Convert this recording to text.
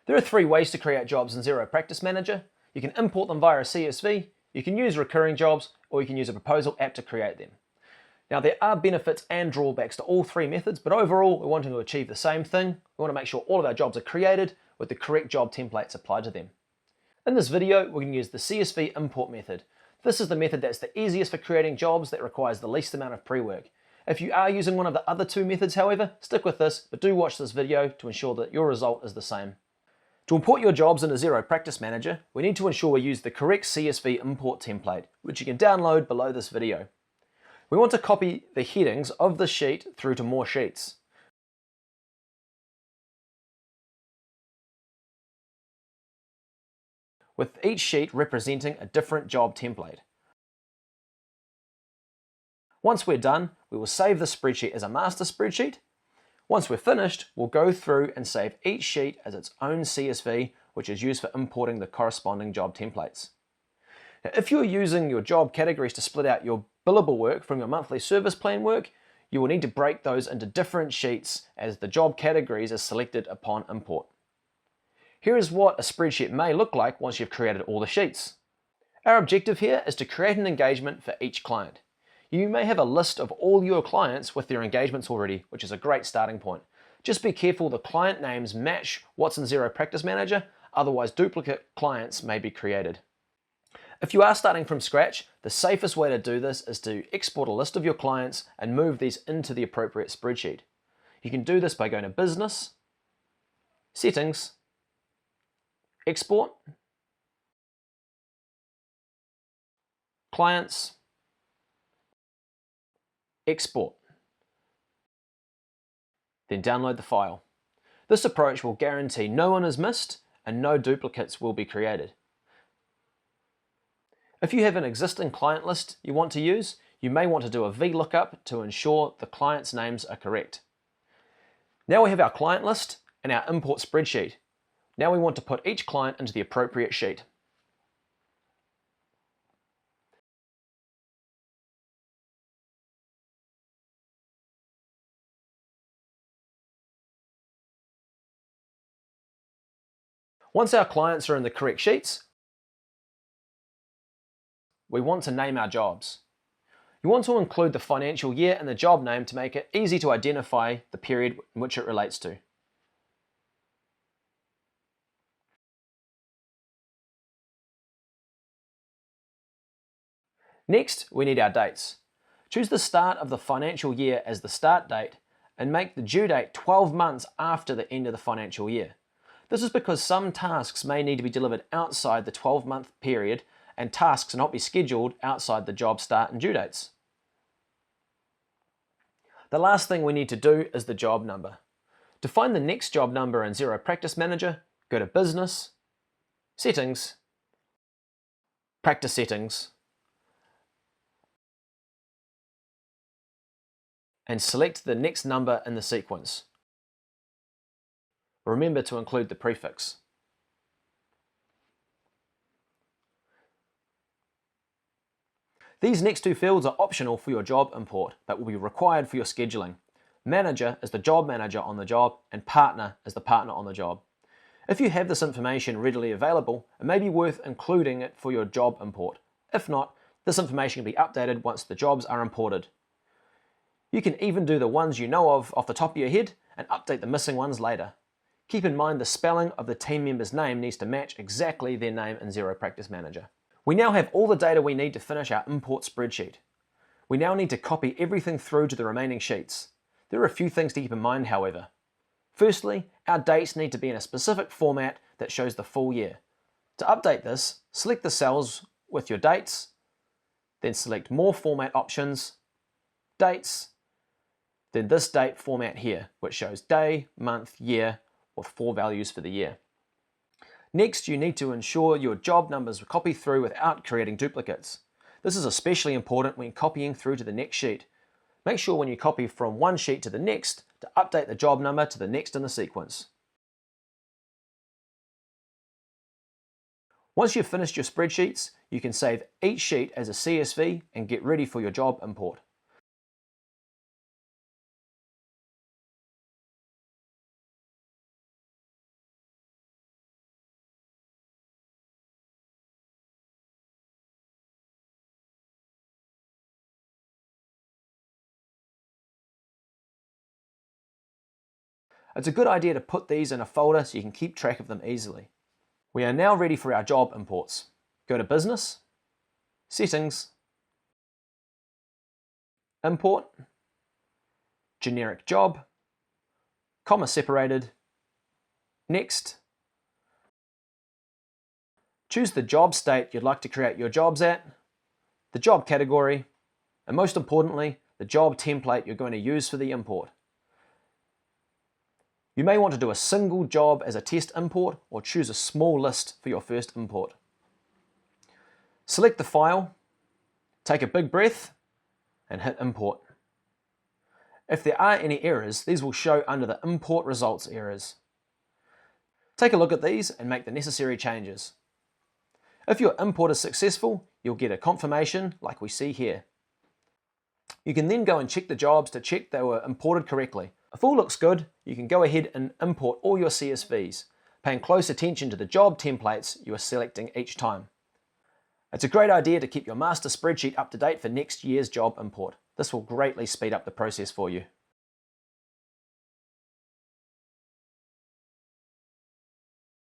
There are three ways to create jobs in Xero Practice Manager. You can import them via a CSV, you can use recurring jobs, or you can use a proposal app to create them. Now there are benefits and drawbacks to all three methods, but overall we're wanting to achieve the same thing. We want to make sure all of our jobs are created with the correct job templates applied to them. In this video, we're going to use the CSV import method. This is the method that's the easiest for creating jobs that requires the least amount of pre-work. If you are using one of the other two methods, however, stick with this, but do watch this video to ensure that your result is the same. To import your jobs into Xero Practice Manager, we need to ensure we use the correct CSV import template, which you can download below this video. We want to copy the headings of the sheet through to more sheets. With each sheet representing a different job template. Once we're done, we will save the spreadsheet as a master spreadsheet. Once we're finished, we'll go through and save each sheet as its own CSV, which is used for importing the corresponding job templates. Now, if you're using your job categories to split out your billable work from your monthly service plan work, you will need to break those into different sheets as the job categories are selected upon import. Here is what a spreadsheet may look like once you've created all the sheets. Our objective here is to create an engagement for each client. You may have a list of all your clients with their engagements already, which is a great starting point. Just be careful the client names match what's in Xero Practice Manager, otherwise duplicate clients may be created. If you are starting from scratch, the safest way to do this is to export a list of your clients and move these into the appropriate spreadsheet. You can do this by going to Business, Settings, Export, Clients, Export. Then download the file. This approach will guarantee no one is missed and no duplicates will be created. If you have an existing client list you want to use, you may want to do a VLOOKUP to ensure the clients' names are correct. Now we have our client list and our import spreadsheet. Now we want to put each client into the appropriate sheet. Once our clients are in the correct sheets, we want to name our jobs. You want to include the financial year in the job name to make it easy to identify the period in which it relates to. Next, we need our dates. Choose the start of the financial year as the start date and make the due date 12 months after the end of the financial year. This is because some tasks may need to be delivered outside the 12-month period and tasks not be scheduled outside the job start and due dates. The last thing we need to do is the job number. To find the next job number in Xero Practice Manager, go to Business, Settings, Practice Settings, and select the next number in the sequence. Remember to include the prefix. These next two fields are optional for your job import, but will be required for your scheduling. Manager is the job manager on the job, and partner is the partner on the job. If you have this information readily available, it may be worth including it for your job import. If not, this information can be updated once the jobs are imported. You can even do the ones you know of off the top of your head and update the missing ones later. Keep in mind the spelling of the team member's name needs to match exactly their name in Xero Practice Manager. We now have all the data we need to finish our import spreadsheet. We now need to copy everything through to the remaining sheets. There are a few things to keep in mind, however. Firstly, our dates need to be in a specific format that shows the full year. To update this, select the cells with your dates, then select More Format Options, Dates, then this date format here, which shows day, month, year, with 4 values for the year. Next, you need to ensure your job numbers copy through without creating duplicates. This is especially important when copying through to the next sheet. Make sure when you copy from one sheet to the next to update the job number to the next in the sequence. Once you've finished your spreadsheets, you can save each sheet as a CSV and get ready for your job import. It's a good idea to put these in a folder so you can keep track of them easily. We are now ready for our job imports. Go to Business, Settings, Import, Generic Job, comma separated, Next. Choose the job state you'd like to create your jobs at, the job category, and most importantly, the job template you're going to use for the import. You may want to do a single job as a test import or choose a small list for your first import. Select the file, take a big breath, and hit import. If there are any errors, these will show under the import results errors. Take a look at these and make the necessary changes. If your import is successful, you'll get a confirmation like we see here. You can then go and check the jobs to check they were imported correctly. If all looks good, you can go ahead and import all your CSVs, paying close attention to the job templates you are selecting each time. It's a great idea to keep your master spreadsheet up to date for next year's job import. This will greatly speed up the process for you.